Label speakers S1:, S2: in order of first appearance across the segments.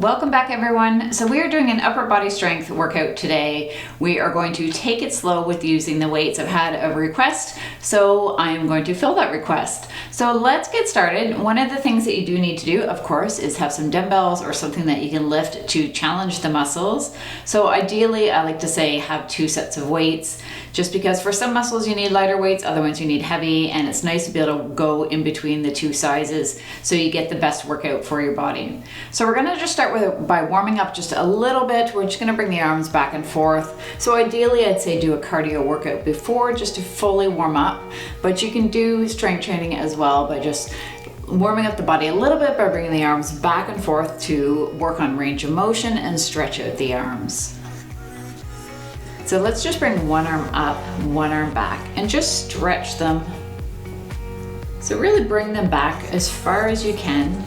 S1: Welcome back everyone. So we are doing an upper body strength workout today. We are going to take it slow with using the weights. I've had a request, so I'm going to fill that request. So let's get started. One of the things that you do need to do, of course, is have some dumbbells or something that you can lift to challenge the muscles. So ideally, I like to say have 2 sets of weights, just because for some muscles you need lighter weights, other ones you need heavy, and it's nice to be able to go in between the 2 sizes so you get the best workout for your body. So we're gonna just start by warming up just a little bit. We're just gonna bring the arms back and forth. So ideally I'd say do a cardio workout before just to fully warm up, but you can do strength training as well by just warming up the body a little bit by bringing the arms back and forth to work on range of motion and stretch out the arms. So let's just bring one arm up, one arm back, and just stretch them. So really bring them back as far as you can.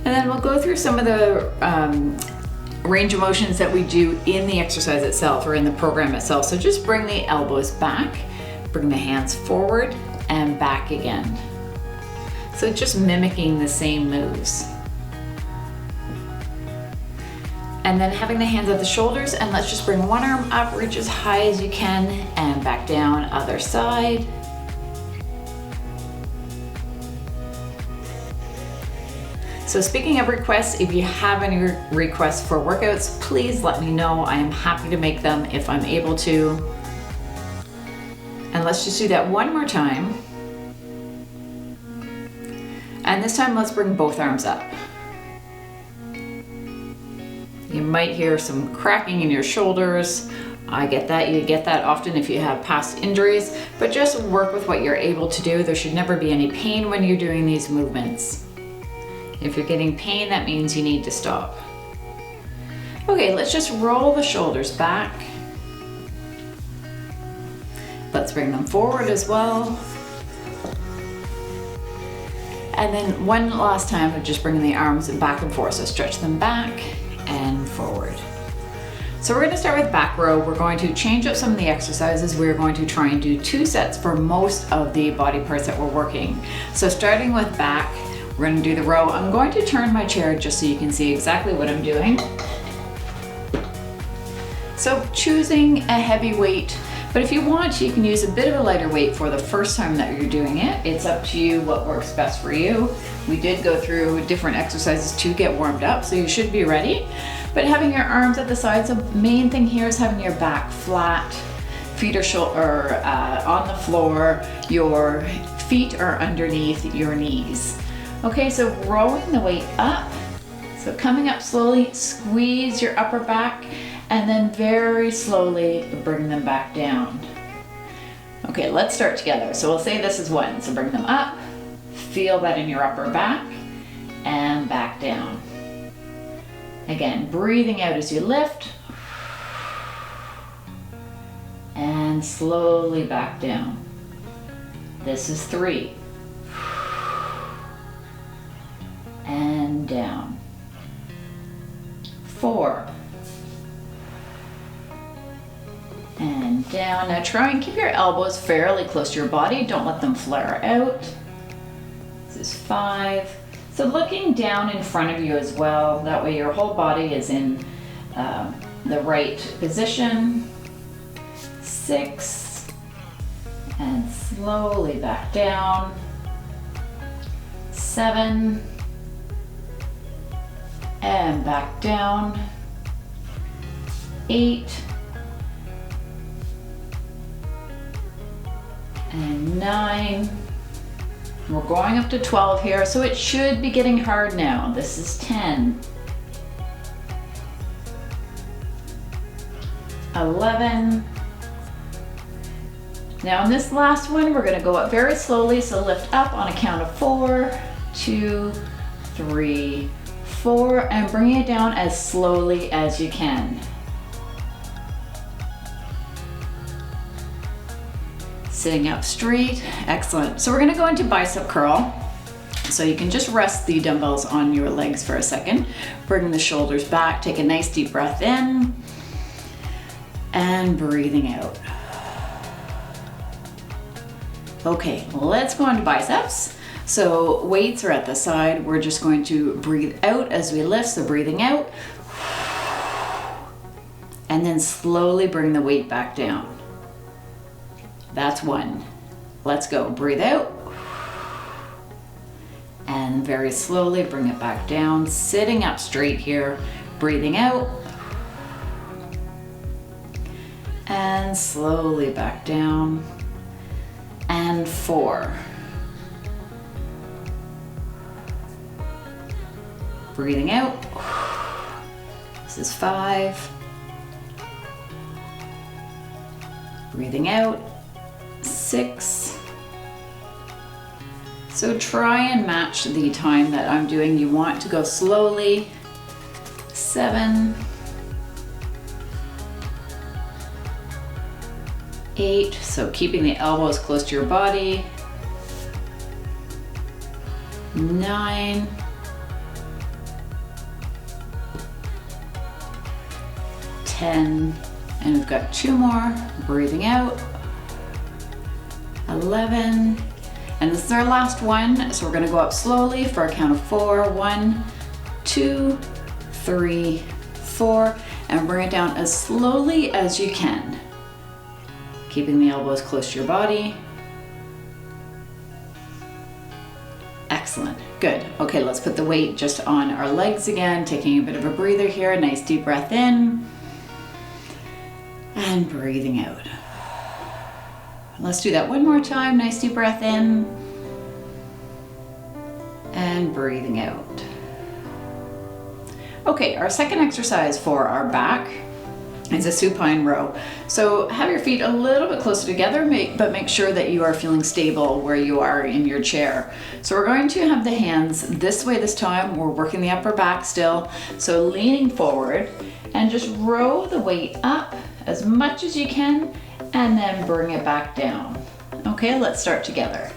S1: And then we'll go through some of the range of motions that we do in the exercise itself or in the program itself. So just bring the elbows back, bring the hands forward and back again. So just mimicking the same moves. And then having the hands at the shoulders, and let's just bring one arm up, reach as high as you can, and back down, other side. So speaking of requests, if you have any requests for workouts, please let me know. I am happy to make them if I'm able to. And let's just do that one more time. And this time let's bring both arms up. You might hear some cracking in your shoulders. I get that, you get that often if you have past injuries, but just work with what you're able to do. There should never be any pain when you're doing these movements. If you're getting pain, that means you need to stop. Okay, let's just roll the shoulders back. Let's bring them forward as well. And then one last time of just bringing the arms back and forth. So stretch them back and forward. So we're gonna start with back row. We're going to change up some of the exercises. We're going to try and do 2 sets for most of the body parts that we're working. So starting with back, we're gonna do the row. I'm going to turn my chair just so you can see exactly what I'm doing. So choosing a heavy weight, but if you want, you can use a bit of a lighter weight for the first time that you're doing it. It's up to you what works best for you. We did go through different exercises to get warmed up, so you should be ready. But having your arms at the sides, the main thing here is having your back flat, feet are on the floor, your feet are underneath your knees. Okay, so rowing the weight up. So coming up slowly, squeeze your upper back, and then very slowly bring them back down. Okay, let's start together. So we'll say this is 1. So bring them up, feel that in your upper back, and back down. Again, breathing out as you lift, and slowly back down. This is 3. And down. 4. And down. Now try and keep your elbows fairly close to your body. Don't let them flare out. This is 5. So looking down in front of you as well. That way your whole body is in the right position. 6. And slowly back down. 7. And back down. 8. And 9. We're going up to 12 here, so it should be getting hard now. This is 10. 11. Now in this last one, we're gonna go up very slowly, so lift up on a count of 4, 2, 3, 4, and bring it down as slowly as you can. Sitting up straight, excellent. So we're gonna go into bicep curl. So you can just rest the dumbbells on your legs for a second. Bring the shoulders back, take a nice deep breath in, and breathing out. Okay, let's go on to biceps. So weights are at the side. We're just going to breathe out as we lift, so breathing out. And then slowly bring the weight back down. That's one. Let's go. Breathe out. And very slowly bring it back down, sitting up straight here, breathing out. And slowly back down. And 4. Breathing out. This is 5. Breathing out. 6. So try and match the time that I'm doing. You want to go slowly. 7. 8, so keeping the elbows close to your body. 9. 10, and we've got 2 more, breathing out. 11, and this is our last one, so we're gonna go up slowly for a count of 4. 1, 2, 3, 4, and bring it down as slowly as you can. Keeping the elbows close to your body. Excellent, good. Okay, let's put the weight just on our legs again, taking a bit of a breather here. A nice deep breath in. And breathing out. Let's do that one more time. Nice deep breath in. And breathing out. Okay, our second exercise for our back is a supine row. So have your feet a little bit closer together, but make sure that you are feeling stable where you are in your chair. So we're going to have the hands this way this time. We're working the upper back still. So leaning forward and just row the weight up as much as you can and then bring it back down. Okay, let's start together.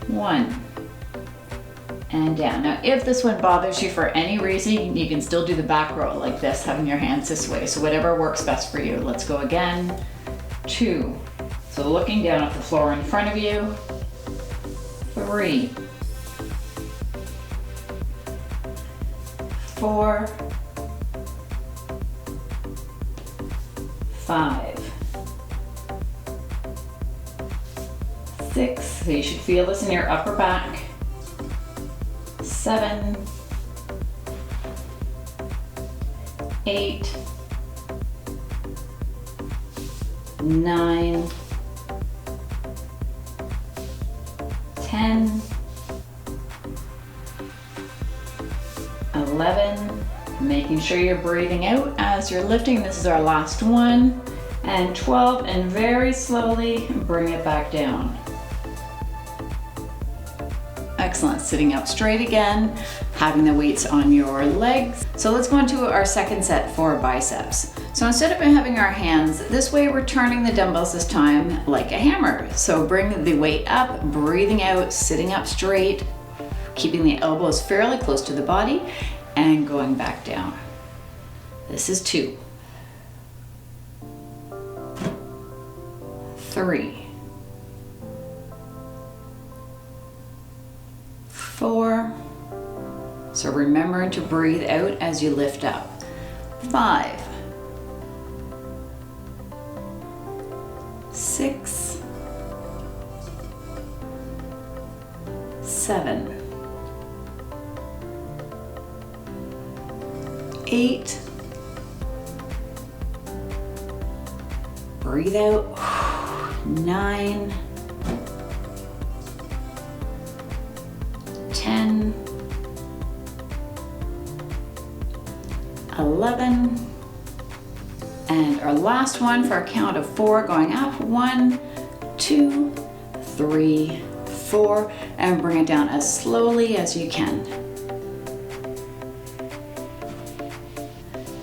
S1: 1. And down. Now, if this one bothers you for any reason, you can still do the back row like this, having your hands this way. So whatever works best for you. Let's go again. 2. So looking down at the floor in front of you. 3. 4. 5. 6. So you should feel this in your upper back. 7, 8, 9, 10, 11, making sure you're breathing out as you're lifting. This is our last one. And 12, and very slowly bring it back down. Excellent, sitting up straight again, having the weights on your legs. So let's go into our second set for biceps. So instead of having our hands this way, we're turning the dumbbells this time like a hammer. So bring the weight up, breathing out, sitting up straight, keeping the elbows fairly close to the body, and going back down. This is 2. 3. 4. So remembering to breathe out as you lift up. 5. 6. 7. 8. Breathe out. 9. 10, 11, and our last one for a count of 4, going up. 1, 2, 3, 4, and bring it down as slowly as you can.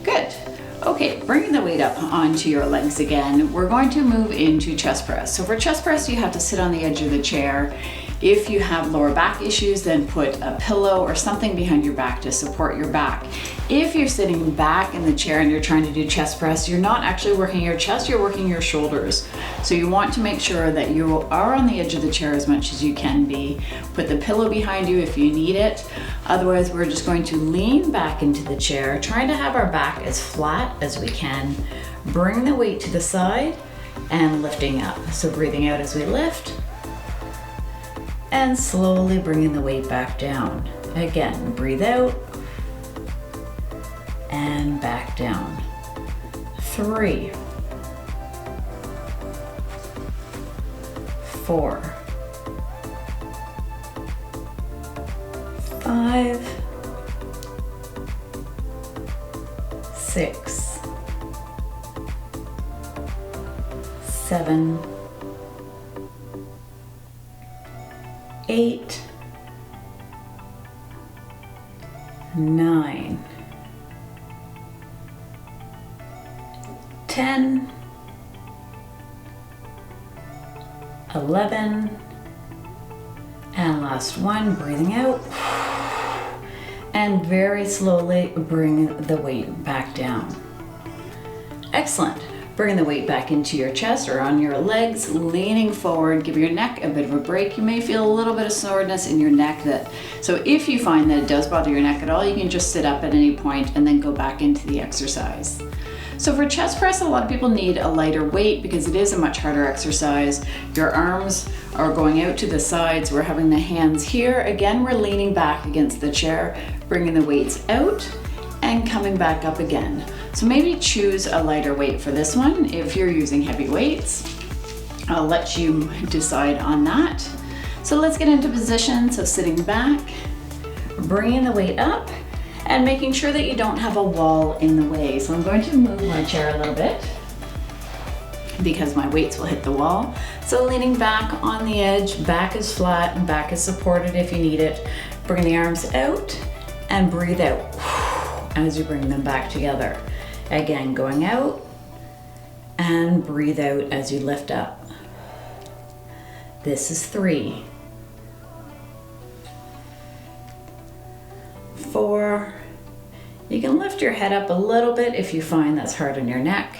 S1: Good. Okay, bringing the weight up onto your legs again, we're going to move into chest press. So for chest press, you have to sit on the edge of the chair If you have lower back issues, then put a pillow or something behind your back to support your back. If you're sitting back in the chair and you're trying to do chest press, you're not actually working your chest, you're working your shoulders. So you want to make sure that you are on the edge of the chair as much as you can be. Put the pillow behind you if you need it. Otherwise, we're just going to lean back into the chair, trying to have our back as flat as we can. Bring the weight to the side and lifting up. So breathing out as we lift and slowly bringing the weight back down. Again, breathe out and back down. 3, 4, 5, 6, 7, 8, 9, 10, 11, and last one, breathing out. And very slowly bring the weight back down. Excellent. Bring the weight back into your chest or on your legs, leaning forward. Give your neck a bit of a break. You may feel a little bit of soreness in your neck. So if you find that it does bother your neck at all, you can just sit up at any point and then go back into the exercise. So for chest press, a lot of people need a lighter weight because it is a much harder exercise. Your arms are going out to the sides. We're having the hands here. Again, we're leaning back against the chair, bringing the weights out and coming back up again. So maybe choose a lighter weight for this one. If you're using heavy weights, I'll let you decide on that. So let's get into position. So sitting back, bringing the weight up, and making sure that you don't have a wall in the way. So I'm going to move my chair a little bit because my weights will hit the wall. So leaning back on the edge, back is flat and back is supported if you need it. Bring the arms out and breathe out as you bring them back together. Again, going out and breathe out as you lift up. This is 3, 4, you can lift your head up a little bit if you find that's hard on your neck.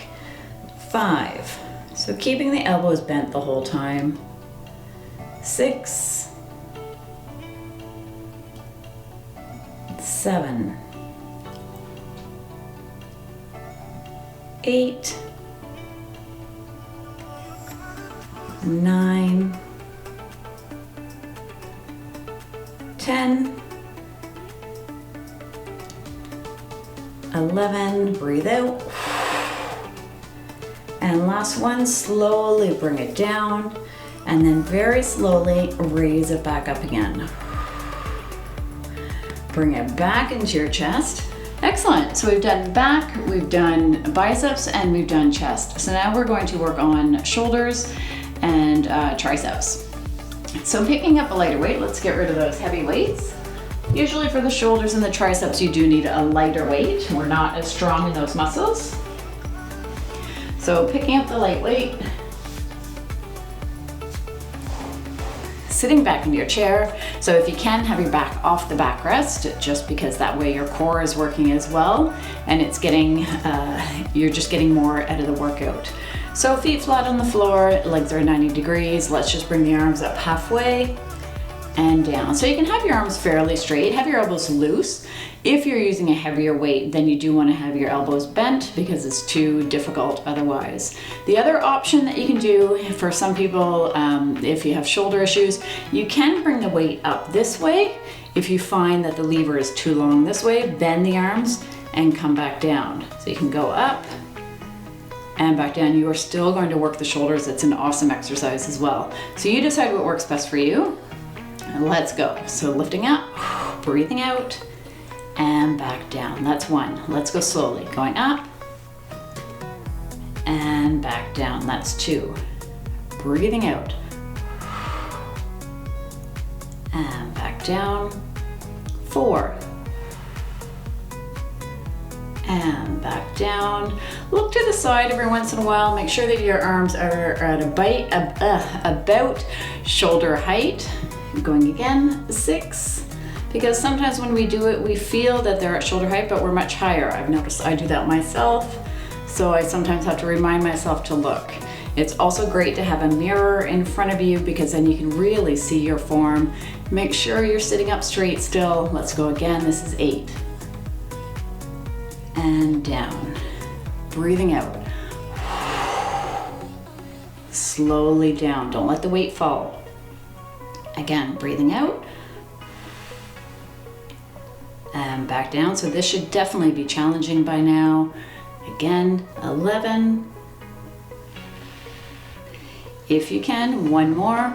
S1: 5, so keeping the elbows bent the whole time. 6, 7, 8, 9, 10, 11, breathe out. And last one, slowly bring it down and then very slowly raise it back up again. Bring it back into your chest. Excellent. So we've done back, we've done biceps, and we've done chest. So now we're going to work on shoulders and triceps. So picking up a lighter weight, let's get rid of those heavy weights. Usually for the shoulders and the triceps, you do need a lighter weight. We're not as strong in those muscles. So picking up the light weight, sitting back into your chair. So if you can, have your back off the backrest, just because that way your core is working as well, and it's getting, you're just getting more out of the workout. So feet flat on the floor, legs are 90 degrees. Let's just bring the arms up halfway and down. So you can have your arms fairly straight, have your elbows loose. If you're using a heavier weight, then you do want to have your elbows bent because it's too difficult otherwise. The other option that you can do for some people, if you have shoulder issues, you can bring the weight up this way. If you find that the lever is too long this way, bend the arms and come back down. So you can go up and back down. You are still going to work the shoulders. It's an awesome exercise as well. So you decide what works best for you. Let's go. So lifting up, breathing out, and back down. That's one. Let's go slowly. Going up and back down. That's 2. Breathing out and back down. 4 and back down. Look to the side every once in a while. Make sure that your arms are at about shoulder height. Going again, 6. Because sometimes when we do it, we feel that they're at shoulder height, but we're much higher. I've noticed I do that myself, so I sometimes have to remind myself to look. It's also great to have a mirror in front of you because then you can really see your form. Make sure you're sitting up straight still. Let's go again, this is 8. And down. Breathing out. Slowly down, don't let the weight fall. Again, breathing out. And back down, so this should definitely be challenging by now. Again, 11. If you can, one more.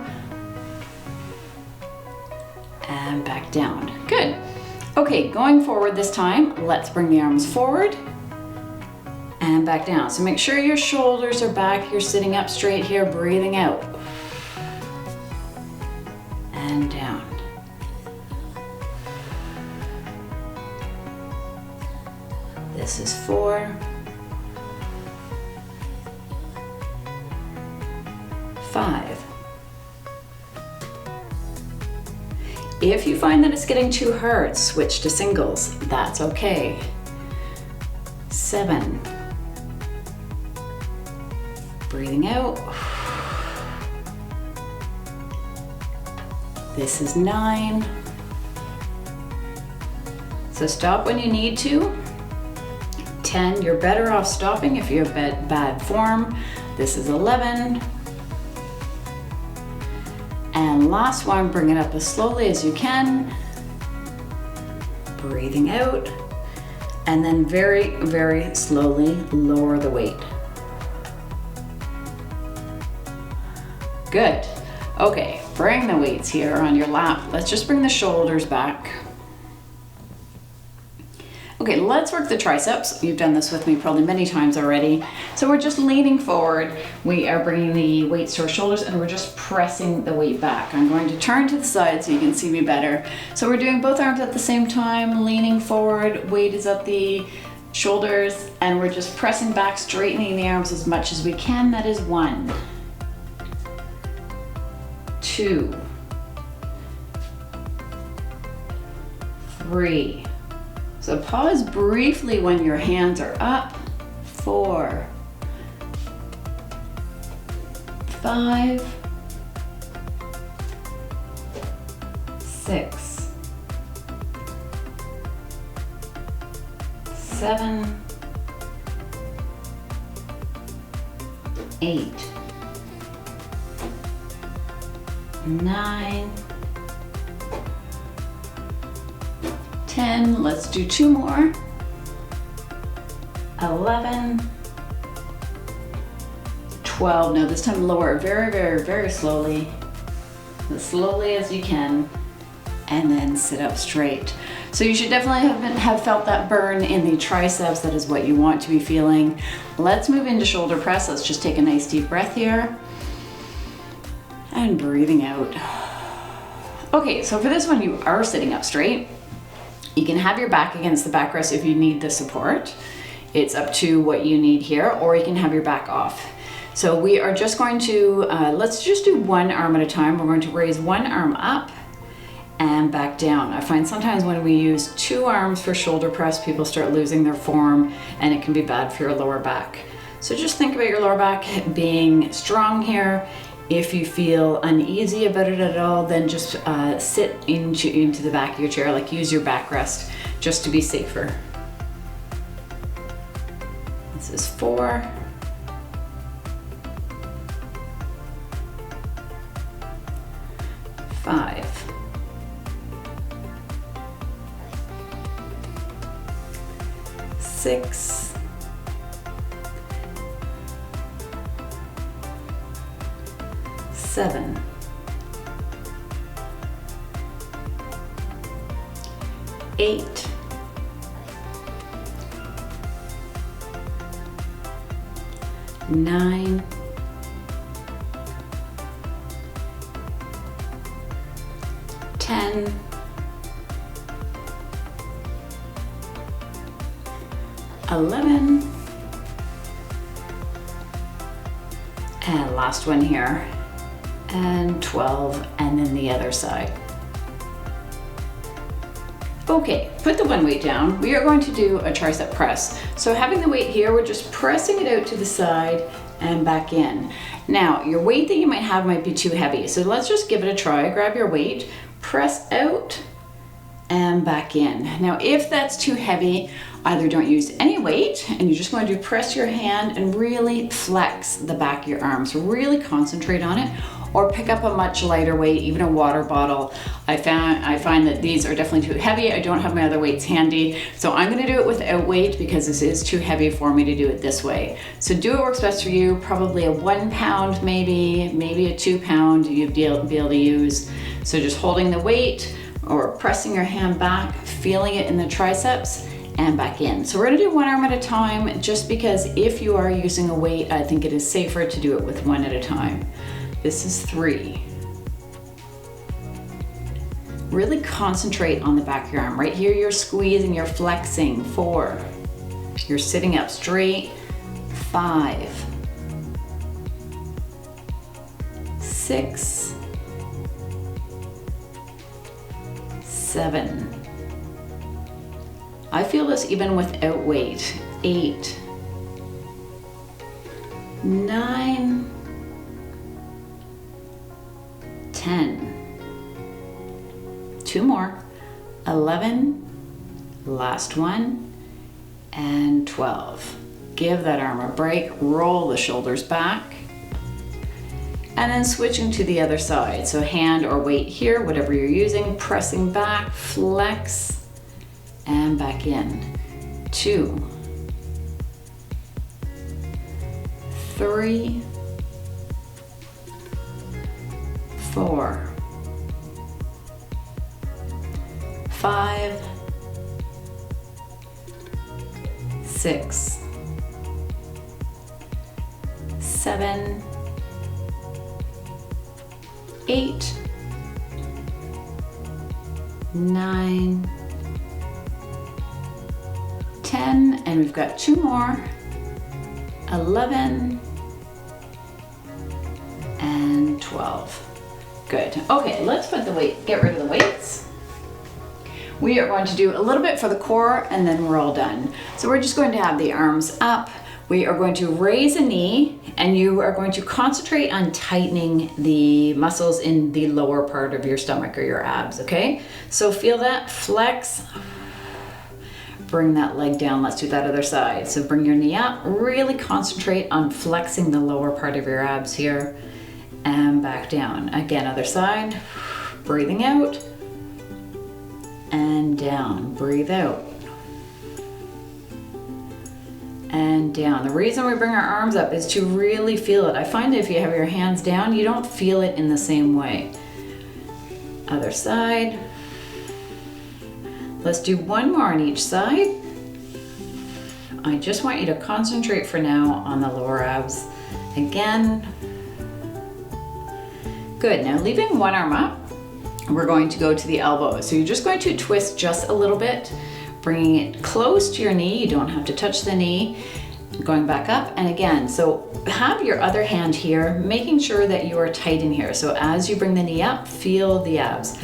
S1: And back down. Good. Okay, going forward this time, let's bring the arms forward and back down. So make sure your shoulders are back, you're sitting up straight here, breathing out. And down. This is 4. 5. If you find that it's getting too hard, switch to singles. That's okay. 7. Breathing out. This is 9. So stop when you need to. 10, you're better off stopping if you have bad form. This is 11. And last one, bring it up as slowly as you can. Breathing out. And then very, very slowly lower the weight. Good. Okay, bring the weights here on your lap. Let's just bring the shoulders back. Okay, let's work the triceps. You've done this with me probably many times already. So we're just leaning forward. We are bringing the weights to our shoulders and we're just pressing the weight back. I'm going to turn to the side so you can see me better. So we're doing both arms at the same time, leaning forward, weight is at the shoulders, and we're just pressing back, straightening the arms as much as we can. That is 1, 2, 3. So pause briefly when your hands are up. 4, 5, 6, 7, 8, 9, 10, let's do 2 more. 11, 12, now this time lower very, very, very slowly, as slowly as you can, and then sit up straight. So you should definitely have felt that burn in the triceps. That is what you want to be feeling. Let's move into shoulder press. Let's just take a nice deep breath here. And breathing out. Okay, so for this one, you are sitting up straight. You can have your back against the backrest if you need the support. It's up to what you need here, or you can have your back off. So we are just going to, let's just do one arm at a time. We're going to raise one arm up and back down. I find sometimes when we use 2 arms for shoulder press, people start losing their form and it can be bad for your lower back. So just think about your lower back being strong here. If you feel uneasy about it at all, then just sit into the back of your chair, like use your backrest just to be safer. This is 4, 5, 6, 7, 8, 9, 10, 11, and last one here, and 12, and then the other side. Okay, put the one weight down. We are going to do a tricep press. So having the weight here, we're just pressing it out to the side and back in. Now, your weight that you might have might be too heavy. So let's just give it a try. Grab your weight, press out and back in. Now, if that's too heavy, either don't use any weight and you're just going to press your hand and really flex the back of your arms. Really concentrate on it, or pick up a much lighter weight, even a water bottle. I find that these are definitely too heavy. I don't have my other weights handy, so I'm gonna do it without weight because this is too heavy for me to do it this way. So do what works best for you. Probably a 1 pound, maybe a 2 pound you'd be able to use. So just holding the weight or pressing your hand back, feeling it in the triceps, and back in. So we're gonna do one arm at a time, just because if you are using a weight, I think it is safer to do it with one at a time. This is 3. Really concentrate on the back of your arm. Right here you're squeezing, you're flexing. 4. You're sitting up straight. 5. 6. 7. I feel this even without weight. 8. 9. 10. 2 more. 11. Last one. And 12. Give that arm a break. Roll the shoulders back. And then switching to the other side. So hand or weight here, whatever you're using, pressing back, flex, and back in. 2. 3. 4. 5. 6. 7. 8. 9. 10. And we've got 2 more. 11. And 12. Good. Okay, let's put the weight, get rid of the weights. We are going to do a little bit for the core and then we're all done. So we're just going to have the arms up. We are going to raise a knee and you are going to concentrate on tightening the muscles in the lower part of your stomach or your abs, okay? So feel that, flex, bring that leg down. Let's do that other side. So bring your knee up, really concentrate on flexing the lower part of your abs here. And back down. Again, other side. Breathing out. And down. Breathe out. And down. The reason we bring our arms up is to really feel it. I find that if you have your hands down, you don't feel it in the same way. Other side. Let's do 1 more on each side. I just want you to concentrate for now on the lower abs. Again. Good, now leaving one arm up, we're going to go to the elbow. So you're just going to twist just a little bit, bringing it close to your knee. You don't have to touch the knee. Going back up, and again, so have your other hand here, making sure that you are tight in here. So as you bring the knee up, feel the abs.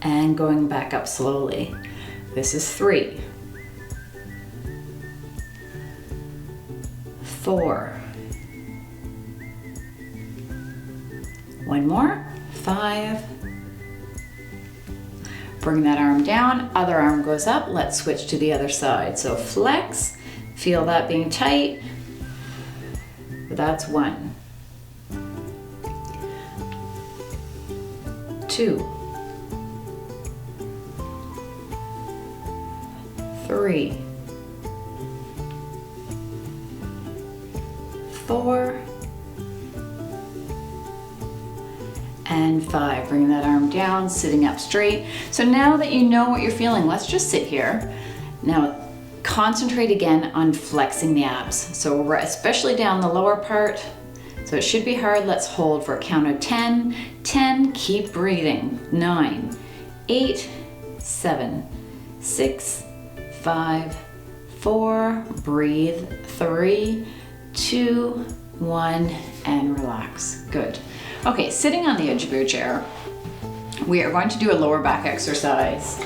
S1: And going back up slowly. This is 3. 4. 1 more. 5. Bring that arm down, other arm goes up. Let's switch to the other side. So flex, feel that being tight. That's 1. 2. 3. 4. And 5. Bring that arm down, sitting up straight. So now that you know what you're feeling, let's just sit here. Now concentrate again on flexing the abs. So especially down the lower part. So it should be hard. Let's hold for a count of 10. 10, keep breathing. 9, 8, 7, 6, 5, 4, breathe. 3, 2, 1, and relax. Good. Okay, sitting on the edge of your chair, we are going to do a lower back exercise.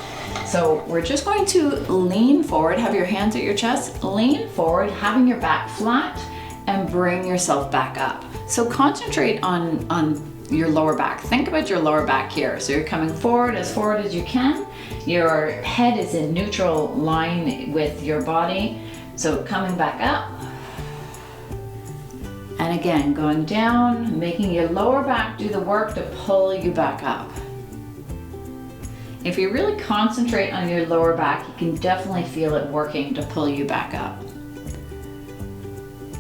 S1: So we're just going to lean forward, have your hands at your chest, lean forward, having your back flat, and bring yourself back up. So concentrate on your lower back. Think about your lower back here. So you're coming forward as you can. Your head is in neutral line with your body. So coming back up. And again, going down, making your lower back do the work to pull you back up. If you really concentrate on your lower back, you can definitely feel it working to pull you back up.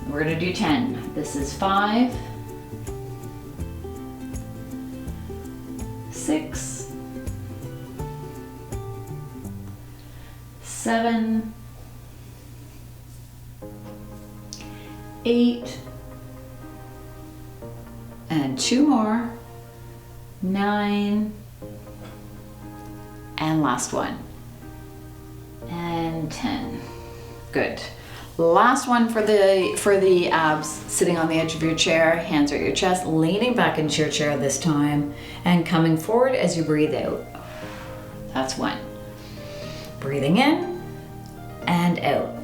S1: We're gonna do 10. This is 5, 6, 7, 8, and 2 more, 9, and last one, and 10. Good. Last one for the abs, sitting on the edge of your chair, hands at your chest, leaning back into your chair this time, and coming forward as you breathe out. That's 1. Breathing in and out.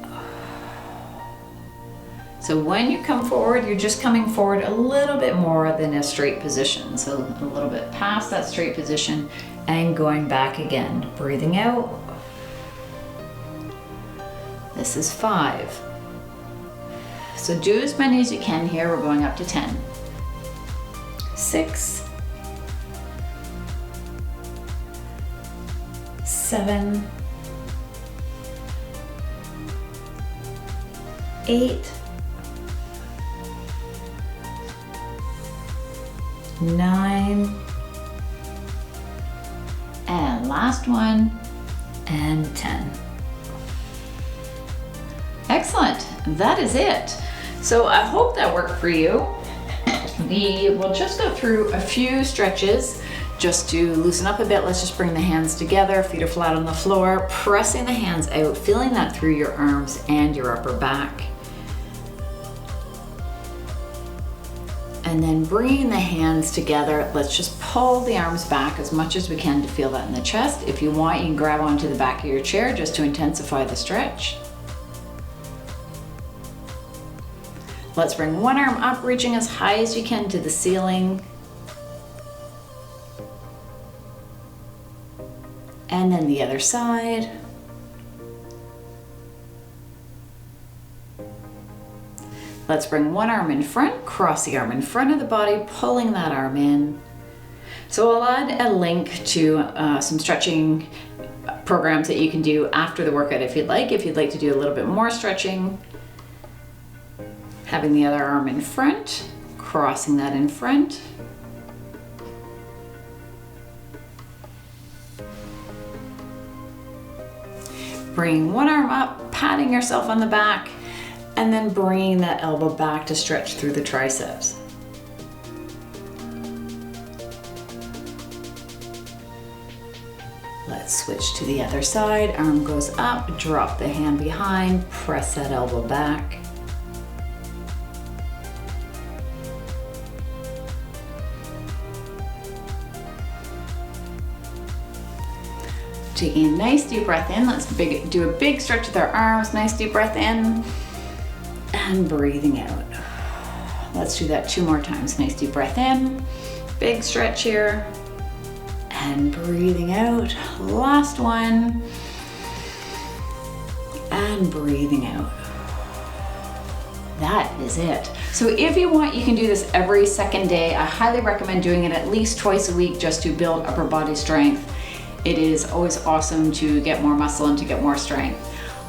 S1: So when you come forward, you're just coming forward a little bit more than a straight position. So a little bit past that straight position and going back again. Breathing out. This is 5. So do as many as you can here. We're going up to 10. 6, 7, 8, 9, and last one, and 10. Excellent, that is it. So I hope that worked for you. We will just go through a few stretches just to loosen up a bit. Let's just bring the hands together, feet are flat on the floor, pressing the hands out, feeling that through your arms and your upper back. And then bringing the hands together, let's just pull the arms back as much as we can to feel that in the chest. If you want, you can grab onto the back of your chair just to intensify the stretch. Let's bring one arm up, reaching as high as you can to the ceiling. And then the other side. Let's bring one arm in front, cross the arm in front of the body, pulling that arm in. So I'll add a link to some stretching programs that you can do after the workout if you'd like to do a little bit more stretching. Having the other arm in front, crossing that in front. Bring one arm up, patting yourself on the back, and then bringing that elbow back to stretch through the triceps. Let's switch to the other side. Arm goes up, drop the hand behind, press that elbow back. Taking a nice deep breath in. Let's do a big stretch with our arms. Nice deep breath in and breathing out. Let's do that 2 more times. Nice deep breath in, big stretch here, and breathing out. Last one, and breathing out. That is it. So if you want, you can do this every second day. I highly recommend doing it at least twice a week just to build upper body strength. It is always awesome to get more muscle and to get more strength.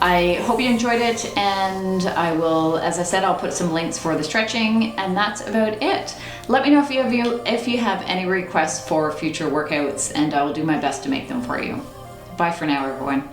S1: I hope you enjoyed it, and I will, as I said, I'll put some links for the stretching, and that's about it. Let me know if you have any requests for future workouts, and I will do my best to make them for you. Bye for now, everyone.